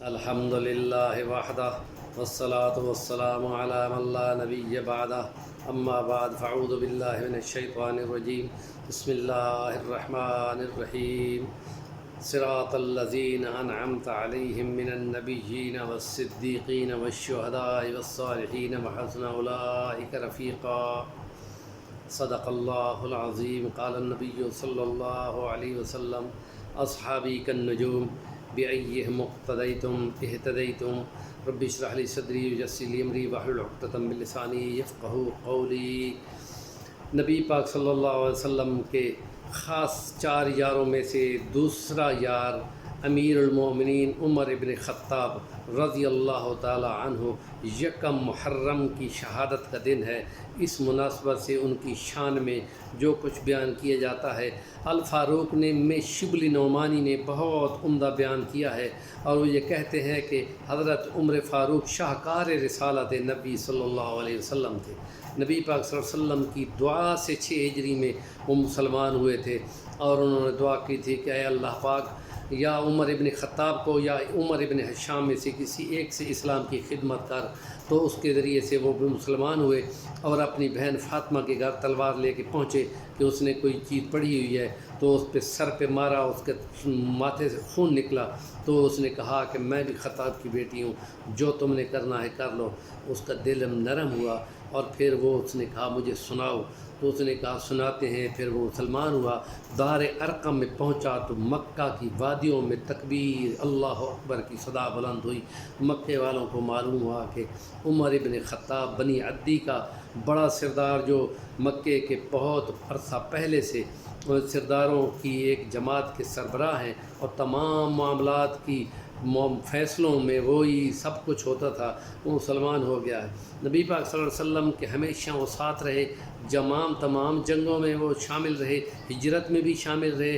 الحمد للہ وحدہ والصلاة والسلام علی من لا نبی بعدہ اما بعد فاعوذ باللہ من الشیطان الرجیم بسم اللہ الرحمن الرحیم صراط الذین انعمت علیہم من النبیین والصدیقین والشہداء والصالحین وحسن اولئک رفیقا صدق اللہ العظیم قال النبی صلی اللہ علیہ وسلم اصحابی کالنجوم بأيهم اقتديتم اهتديتم رب اشرح لي صدري ويسر لي امري واحلل عقدة من لساني يفقهوا قولي۔ نبی پاک صلی اللہ علیہ وسلم کے خاص 4 یاروں میں سے دوسرا یار امیر المومنین عمر ابن خطاب رضی اللہ تعالی عنہ یکم محرم کی شہادت کا دن ہے۔ اس مناسبت سے ان کی شان میں جو کچھ بیان کیا جاتا ہے الفاروق نے میں شبلی نعمانی نے بہت عمدہ بیان کیا ہے، اور وہ یہ کہتے ہیں کہ حضرت عمر فاروق شاہکار رسالت نبی صلی اللہ علیہ وسلم تھے۔ نبی پاک صلی اللہ علیہ وسلم کی دعا سے 6 ہجری میں وہ مسلمان ہوئے تھے، اور انہوں نے دعا کی تھی کہ اے اللہ پاک یا عمر ابن خطاب کو یا عمر ابن حشام میں سے کسی ایک سے اسلام کی خدمت کر، تو اس کے ذریعے سے وہ بھی مسلمان ہوئے، اور اپنی بہن فاطمہ کے گھر تلوار لے کے پہنچے کہ اس نے کوئی چیز پڑھی ہوئی ہے، تو اس پہ سر پہ مارا، اس کے ماتھے سے خون نکلا، تو اس نے کہا کہ میں بھی خطاب کی بیٹی ہوں، جو تم نے کرنا ہے کر لو۔ اس کا دل نرم ہوا، اور پھر وہ اس نے کہا مجھے سناؤ، تو اس نے کہا سناتے ہیں۔ پھر وہ مسلمان ہوا، دار ارقم میں پہنچا تو مکہ کی وادیوں میں تکبیر اللہ اکبر کی صدا بلند ہوئی۔ مکے والوں کو معلوم ہوا کہ عمر ابن خطاب بنی عدی کا بڑا سردار، جو مکے کے بہت عرصہ پہلے سے سرداروں کی ایک جماعت کے سربراہ ہیں، اور تمام معاملات کی فیصلوں میں وہی سب کچھ ہوتا تھا، وہ مسلمان ہو گیا ہے۔ نبی پاک صلی اللہ علیہ وسلم کے ہمیشہ وہ ساتھ رہے، تمام جنگوں میں وہ شامل رہے، ہجرت میں بھی شامل رہے۔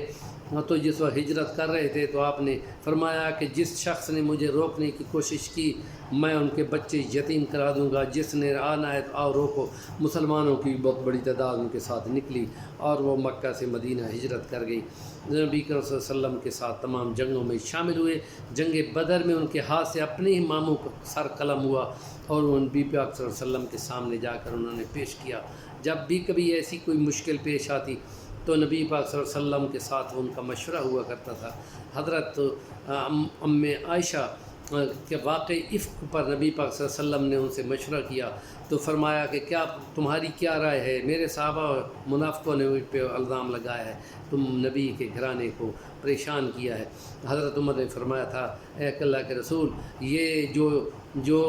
تو جس وقت ہجرت کر رہے تھے تو آپ نے فرمایا کہ جس شخص نے مجھے روکنے کی کوشش کی میں ان کے بچے یتیم کرا دوں گا، جس نے آنا ہے تو آؤ روکو۔ مسلمانوں کی بہت بڑی تعداد ان کے ساتھ نکلی، اور وہ مکہ سے مدینہ ہجرت کر گئی۔ نبی کریم صلی اللہ علیہ وسلم کے ساتھ تمام جنگوں میں شامل ہوئے۔ جنگ بدر میں ان کے ہاتھ سے اپنے ہی ماموں کا سر قلم ہوا، اور وہ نبی پاک صلی اللہ علیہ وسلم کے سامنے جا کر انہوں نے پیش کیا۔ جب بھی کبھی ایسی کوئی مشکل پیش آتی تو نبی پاک صلی اللہ علیہ وسلم کے ساتھ ان کا مشورہ ہوا کرتا تھا۔ حضرت ام عائشہ کے واقعی افک پر نبی پاک صلی اللہ علیہ وسلم نے ان سے مشورہ کیا، تو فرمایا کہ تمہاری کیا رائے ہے؟ میرے صحابہ منافقوں نے ان پہ الزام لگایا ہے، تم نبی کے گھرانے کو پریشان کیا ہے۔ حضرت عمر نے فرمایا تھا اے اللہ کے رسول، یہ جو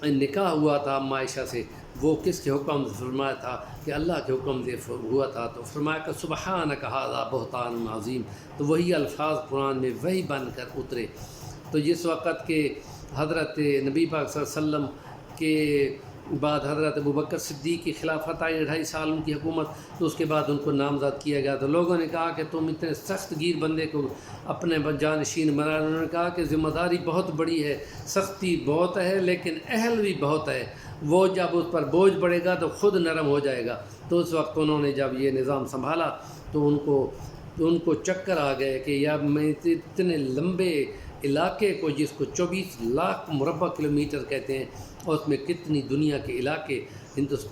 نکاح ہوا تھا ام عائشہ سے وہ کس کے حکم سے؟ فرمایا تھا کہ اللہ کے حکم سے ہوا تھا۔ تو فرمایا کہ سبحانک ھذا بہتان عظیم، تو وہی الفاظ قرآن میں وہی بن کر اترے۔ تو جس وقت کہ حضرت نبی پاک صلی اللہ علیہ وسلم کے بعد حضرت ابوبکر صدیق کی خلافت آئی، 2.5 سال ان کی حکومت، تو اس کے بعد ان کو نامزد کیا گیا۔ تو لوگوں نے کہا کہ تم اتنے سخت گیر بندے کو اپنے جانشین بنا۔ انہوں نے کہا کہ ذمہ داری بہت بڑی ہے، سختی بہت ہے، لیکن اہل بھی بہت ہے، وہ جب اس پر بوجھ پڑے گا تو خود نرم ہو جائے گا۔ تو اس وقت انہوں نے جب یہ نظام سنبھالا تو ان کو چکر آ گئے کہ یا میں اتنے لمبے علاقے کو، جس کو 24 لاکھ مربع کلومیٹر کہتے ہیں، اور اس میں کتنی دنیا کے علاقے،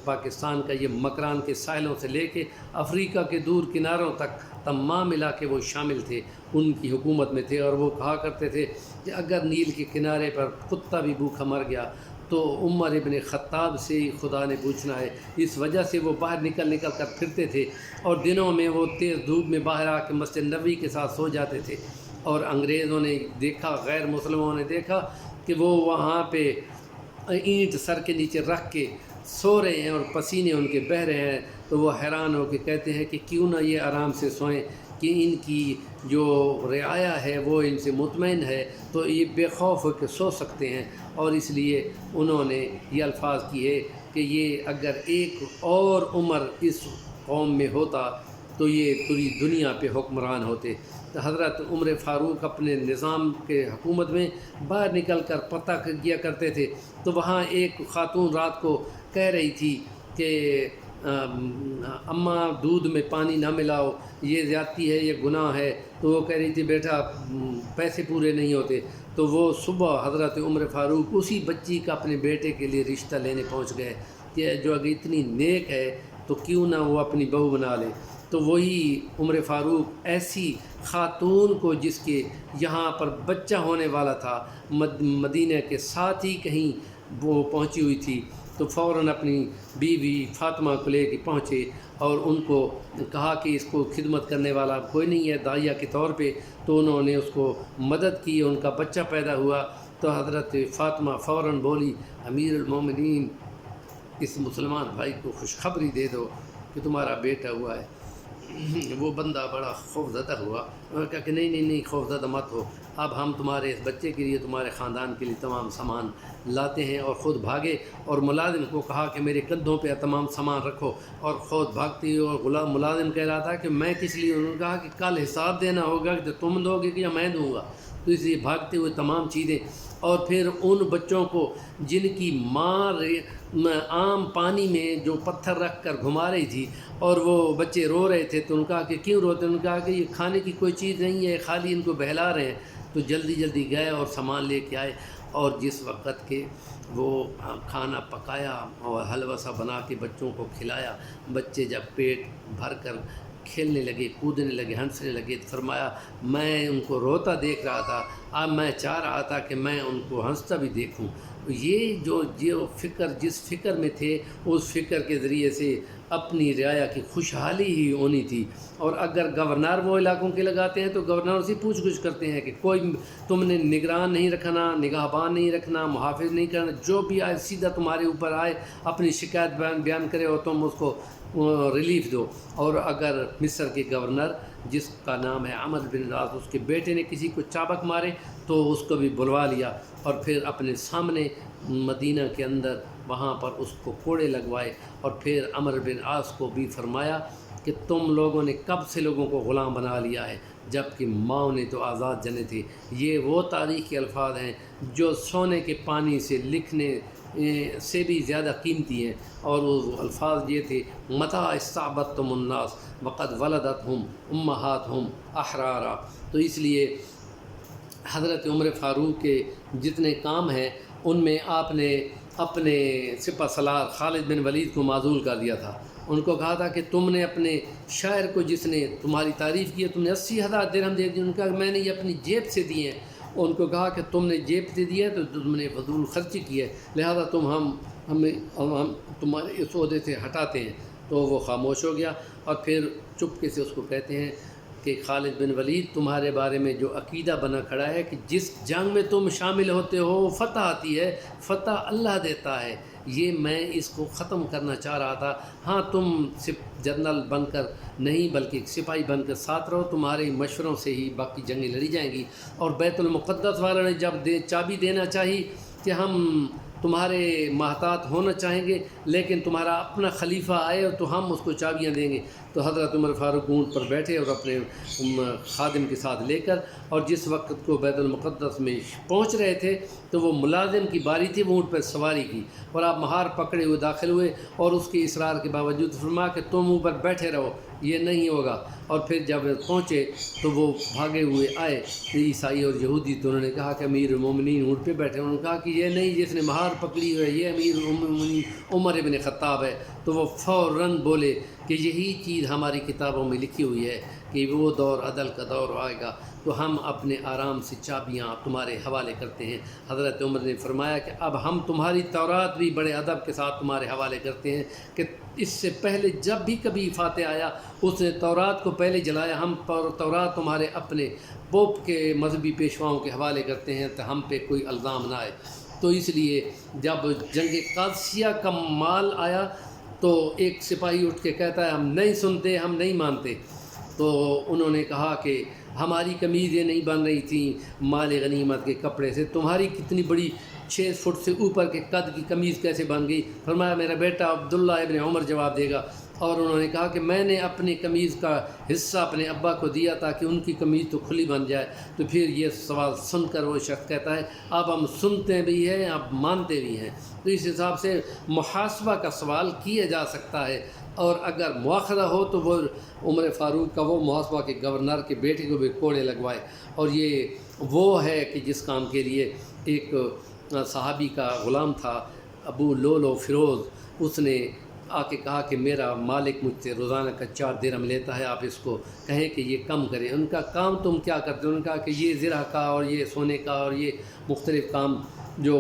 پاکستان کا یہ مکران کے ساحلوں سے لے کے افریقہ کے دور کناروں تک تمام علاقے وہ شامل تھے، ان کی حکومت میں تھے۔ اور وہ کہا کرتے تھے کہ اگر نیل کے کنارے پر کتا بھی بھوکا مر گیا تو عمر ابن خطاب سے ہی خدا نے پوچھنا ہے۔ اس وجہ سے وہ باہر نکل کر پھرتے تھے، اور دنوں میں وہ تیز دھوپ میں باہر آ کے مسجد نبوی کے ساتھ سو جاتے تھے، اور انگریزوں نے دیکھا، غیر مسلمانوں نے دیکھا کہ وہ وہاں پہ اینٹ سر کے نیچے رکھ کے سو رہے ہیں اور پسینے ان کے بہہ رہے ہیں، تو وہ حیران ہو کے کہتے ہیں کہ کیوں نہ یہ آرام سے سوئیں، کہ ان کی جو رعایا ہے وہ ان سے مطمئن ہے، تو یہ بے خوف ہو کے سو سکتے ہیں۔ اور اس لیے انہوں نے یہ الفاظ کیے کہ یہ اگر ایک اور عمر اس قوم میں ہوتا تو یہ پوری دنیا پہ حکمران ہوتے۔ تو حضرت عمر فاروق اپنے نظام کے حکومت میں باہر نکل کر پتہ کیا کرتے تھے، تو وہاں ایک خاتون رات کو کہہ رہی تھی کہ اماں دودھ میں پانی نہ ملاؤ، یہ زیادتی ہے، یہ گناہ ہے۔ تو وہ کہہ رہی تھی بیٹا پیسے پورے نہیں ہوتے، تو وہ صبح حضرت عمر فاروق اسی بچی کا اپنے بیٹے کے لیے رشتہ لینے پہنچ گئے کہ جو اگر اتنی نیک ہے تو کیوں نہ وہ اپنی بہو بنا لے۔ تو وہی عمر فاروق ایسی خاتون کو جس کے یہاں پر بچہ ہونے والا تھا، مدینہ کے ساتھ ہی کہیں وہ پہنچی ہوئی تھی، تو فوراً اپنی بیوی فاطمہ کو لے کے پہنچے اور ان کو کہا کہ اس کو خدمت کرنے والا کوئی نہیں ہے داعیہ کے طور پہ، تو انہوں نے اس کو مدد کی، ان کا بچہ پیدا ہوا۔ تو حضرت فاطمہ فوراً بولی امیر المومنین اس مسلمان بھائی کو خوشخبری دے دو کہ تمہارا بیٹا ہوا ہے۔ وہ بندہ بڑا خوفزدہ ہوا، انہوں نے کہا کہ نہیں خوفزدہ مت ہو، اب ہم تمہارے اس بچے کے لیے تمہارے خاندان کے لیے تمام سامان لاتے ہیں، اور خود بھاگے اور ملازم کو کہا کہ میرے کندھوں پہ تمام سامان رکھو، اور خود بھاگتی اور ملازم کہہ رہا تھا کہ میں کس لیے، انہوں نے کہا کہ کل حساب دینا ہوگا کہ تم دو گے کہ یا میں دوں گا، تو اس لیے بھاگتے ہوئے تمام چیزیں، اور پھر ان بچوں کو جن کی ماں عام پانی میں جو پتھر رکھ کر گھما رہی تھی اور وہ بچے رو رہے تھے، تو ان کا کہ کیوں روتے، انہوں نے کہا کہ یہ کھانے کی کوئی چیز نہیں ہے، خالی ان کو بہلا رہے ہیں۔ تو جلدی گئے اور سامان لے کے آئے، اور جس وقت کے وہ کھانا پکایا اور حلوہ سا بنا کے بچوں کو کھلایا، بچے جب پیٹ بھر کر کھیلنے لگے، کودنے لگے، ہنسنے لگے، تو فرمایا میں ان کو روتا دیکھ رہا تھا، اب میں چاہ رہا تھا کہ میں ان کو ہنستا بھی دیکھوں۔ یہ جو فکر جس فکر میں تھے، اس فکر کے ذریعے سے اپنی رعایا کی خوشحالی ہی ہونی تھی۔ اور اگر گورنر وہ علاقوں کے لگاتے ہیں تو گورنر سے پوچھ گچھ کرتے ہیں کہ کوئی تم نے نگران نہیں رکھنا، نگہبان نہیں رکھنا، محافظ نہیں کرنا، جو بھی آئے سیدھا تمہارے اوپر آئے اپنی شکایت بیان کرے اور تم اس کو ریلیف دو۔ اور اگر مصر کے گورنر جس کا نام ہے عمرو بن العاص، اس کے بیٹے نے کسی کو چابک مارے تو اس کو بھی بلوا لیا، اور پھر اپنے سامنے مدینہ کے اندر وہاں پر اس کو کوڑے لگوائے، اور پھر عمرو بن العاص کو بھی فرمایا کہ تم لوگوں نے کب سے لوگوں کو غلام بنا لیا ہے، جب کہ ماں نے تو آزاد جنے تھے۔ یہ وہ تاریخی الفاظ ہیں جو سونے کے پانی سے لکھنے سے بھی زیادہ قیمتی ہیں، اور وہ الفاظ یہ تھے متى استعبدتم الناس وقد ولدتهم امہاتهم احرارا۔ تو اس لیے حضرت عمر فاروق کے جتنے کام ہیں ان میں آپ نے اپنے سپہ سالار خالد بن ولید کو معزول کر دیا تھا۔ ان کو کہا تھا کہ تم نے اپنے شاعر کو جس نے تمہاری تعریف کی ہے تم نے 80,000 درہم دے دیے، ان کا میں نے یہ اپنی جیب سے دیے ہیں۔ ان کو کہا کہ تم نے جیب سے دیا ہے تو تم نے فضول خرچی کی ہے، لہذا ہم تمہارے اس عہدے سے ہٹاتے ہیں۔ تو وہ خاموش ہو گیا، اور پھر چپکے سے اس کو کہتے ہیں کہ خالد بن ولید تمہارے بارے میں جو عقیدہ بنا کھڑا ہے کہ جس جنگ میں تم شامل ہوتے ہو وہ فتح آتی ہے، فتح اللہ دیتا ہے، یہ میں اس کو ختم کرنا چاہ رہا تھا۔ ہاں تم جنرل بن کر نہیں بلکہ سپاہی بن کر ساتھ رہو، تمہارے مشوروں سے ہی باقی جنگیں لڑی جائیں گی۔ اور بیت المقدس والوں نے جب چابی دینا چاہی کہ ہم تمہارے محتاط ہونا چاہیں گے لیکن تمہارا اپنا خلیفہ آئے تو ہم اس کو چابیاں دیں گے، تو حضرت عمر فاروق اونٹ پر بیٹھے اور اپنے خادم کے ساتھ لے کر، اور جس وقت کو بیت المقدس میں پہنچ رہے تھے تو وہ ملازم کی باری تھی وہ اونٹ پر سواری کی، اور آپ مہار پکڑے ہوئے داخل ہوئے، اور اس کے اصرار کے باوجود فرمایا کہ تم اوپر بیٹھے رہو، یہ نہیں ہوگا۔ اور پھر جب پہنچے تو وہ بھاگے ہوئے آئے عیسائی اور یہودی، تو انہوں نے کہا کہ امیر المومنین اونٹ پہ بیٹھے، انہوں نے کہا کہ یہ نہیں، جس نے مہار پکڑی ہوئی ہے یہ امیر المومنین عمر ابن خطاب ہے۔ تو وہ فوراً بولے کہ یہی چیز ہماری کتابوں میں لکھی ہوئی ہے کہ وہ دور عدل کا دور آئے گا، تو ہم اپنے آرام سے چابیاں تمہارے حوالے کرتے ہیں۔ حضرت عمر نے فرمایا کہ اب ہم تمہاری تورات بھی بڑے ادب کے ساتھ تمہارے حوالے کرتے ہیں کہ اس سے پہلے جب بھی کبھی فاتح آیا اس نے تورات کو پہلے جلایا، ہم تورات تمہارے اپنے پوپ کے مذہبی پیشواؤں کے حوالے کرتے ہیں تو ہم پہ کوئی الزام نہ آئے۔ تو اس لیے جب جنگ قادسیہ کا مال آیا تو ایک سپاہی اٹھ کے کہتا ہے ہم نہیں سنتے، ہم نہیں مانتے۔ تو انہوں نے کہا کہ ہماری قمیضیں نہیں بن رہی تھیں مال غنیمت کے کپڑے سے، تمہاری کتنی بڑی 6 فٹ سے اوپر کے قد کی قمیض کیسے بن گئی؟ فرمایا میرا بیٹا عبداللہ ابن عمر جواب دے گا۔ اور انہوں نے کہا کہ میں نے اپنی قمیض کا حصہ اپنے ابا کو دیا تاکہ ان کی قمیض تو کھلی بن جائے۔ تو پھر یہ سوال سن کر وہ شخص کہتا ہے اب ہم سنتے بھی ہیں اب مانتے بھی ہیں۔ تو اس حساب سے محاسبہ کا سوال کیا جا سکتا ہے، اور اگر مواخذہ ہو تو وہ عمر فاروق کا وہ محاسبہ کہ گورنر کے بیٹے کو بھی کوڑے لگوائے۔ اور یہ وہ ہے کہ جس کام کے لیے ایک صحابی کا غلام تھا ابو لولو فیروز، اس نے آ کے کہا کہ میرا مالک مجھ سے روزانہ کا 4 درہم لیتا ہے، آپ اس کو کہیں کہ یہ کم کریں۔ ان کا کام تم کیا کرتے ہو؟ انہوں نے کہا کہ یہ زرہ کا اور یہ سونے کا اور یہ مختلف کام جو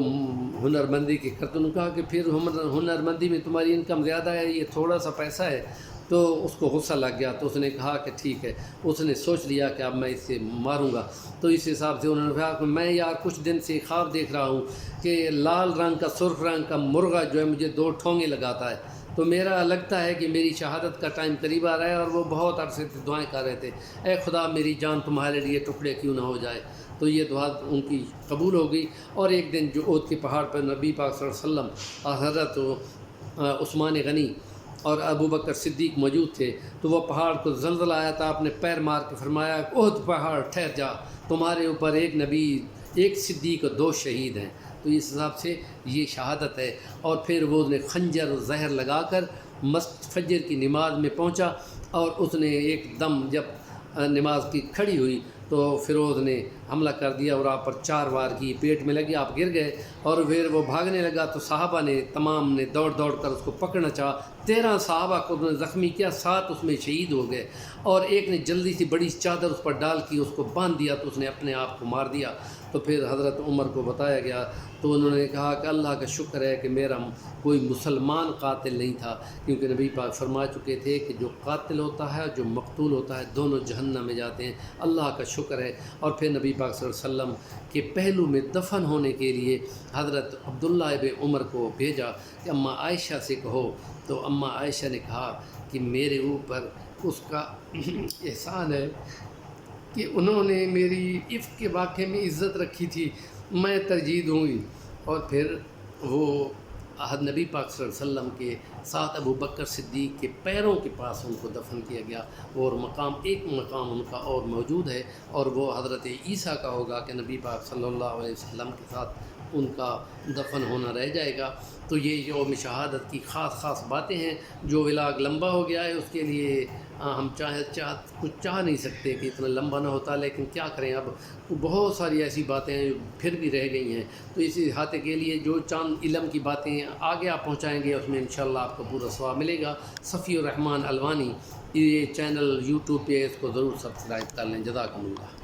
ہنرمندی کے کرتے۔ انہوں نے کہا کہ پھر ہنرمندی میں تمہاری انکم زیادہ ہے، یہ تھوڑا سا پیسہ ہے۔ تو اس کو غصہ لگ گیا، تو اس نے کہا کہ ٹھیک ہے، اس نے سوچ لیا کہ اب میں اس سے ماروں گا۔ تو اس حساب سے انہوں نے کہا کہ میں یار کچھ دن سے خواب دیکھ رہا ہوں کہ لال رنگ کا سرخ رنگ کا مرغا جو ہے مجھے 2 ٹھونگے لگاتا ہے، تو میرا لگتا ہے کہ میری شہادت کا ٹائم قریب آ رہا ہے۔ اور وہ بہت عرصے سے دعائیں کر رہے تھے، اے خدا میری جان تمہارے لیے ٹکڑے کیوں نہ ہو جائے۔ تو یہ دعا ان کی قبول ہو گئی۔ اور ایک دن جو اود کے پہاڑ پر نبی پاک صلی اللہ علیہ وسلم اور حضرت عثمان غنی اور ابو بکر صدیق موجود تھے، تو وہ پہاڑ کو زلزلہ آیا تھا، آپ نے پیر مار کے فرمایا احد پہاڑ ٹھہر جا، تمہارے اوپر 1 نبی 1 صدیق اور 2 شہید ہیں۔ تو اس حساب سے یہ شہادت ہے۔ اور پھر وہ نے خنجر و زہر لگا کر فجر کی نماز میں پہنچا، اور اس نے ایک دم جب نماز کی کھڑی ہوئی تو فیروز نے حملہ کر دیا اور آپ پر 4 وار کی، پیٹ میں لگی، آپ گر گئے۔ اور پھر وہ بھاگنے لگا تو صحابہ نے تمام نے دوڑ دوڑ کر اس کو پکڑنا چاہا، 13 صحابہ کو انہوں نے زخمی کیا، 7 اس میں شہید ہو گئے، اور ایک نے جلدی سی بڑی چادر اس پر ڈال کی اس کو باندھ دیا، تو اس نے اپنے آپ کو مار دیا۔ تو پھر حضرت عمر کو بتایا گیا، تو انہوں نے کہا کہ اللہ کا شکر ہے کہ میرا کوئی مسلمان قاتل نہیں تھا، کیونکہ نبی پاک فرما چکے تھے کہ جو قاتل ہوتا ہے جو مقتول ہوتا ہے دونوں جہنم میں جاتے ہیں۔ اللہ کا شکر ہے۔ اور پھر نبی پاک صلی اللہ علیہ وسلم کے پہلو میں دفن ہونے کے لیے حضرت عبداللہ ابن عمر کو بھیجا کہ اماں عائشہ سے کہو، تو اماں عائشہ نے کہا کہ میرے اوپر اس کا احسان ہے کہ انہوں نے میری عفق کے واقعے میں عزت رکھی تھی، میں ترجیح دوں گی۔ اور پھر وہ نبی پاک صلی اللہ علیہ وسلم کے ساتھ ابو بکر صدیق کے پیروں کے پاس ان کو دفن کیا گیا، اور ایک مقام ان کا اور موجود ہے، اور وہ حضرت عیسیٰ کا ہوگا کہ نبی پاک صلی اللہ علیہ وسلم کے ساتھ ان کا دفن ہونا رہ جائے گا۔ تو یہ یوم شہادت کی خاص باتیں ہیں۔ جو ولاگ لمبا ہو گیا ہے اس کے لیے ہم کچھ چاہ نہیں سکتے کہ اتنا لمبا نہ ہوتا، لیکن کیا کریں، اب بہت ساری ایسی باتیں ہیں جو پھر بھی رہ گئی ہیں۔ تو اس احاطے کے لیے جو چاند علم کی باتیں آگے آپ پہنچائیں گے اس میں انشاءاللہ آپ کو پورا ثواب ملے گا۔ صفی الرحمن الوانی یہ چینل یوٹیوب پہ اس کو ضرور سبسکرائب کر لیں۔ جزاکم اللہ۔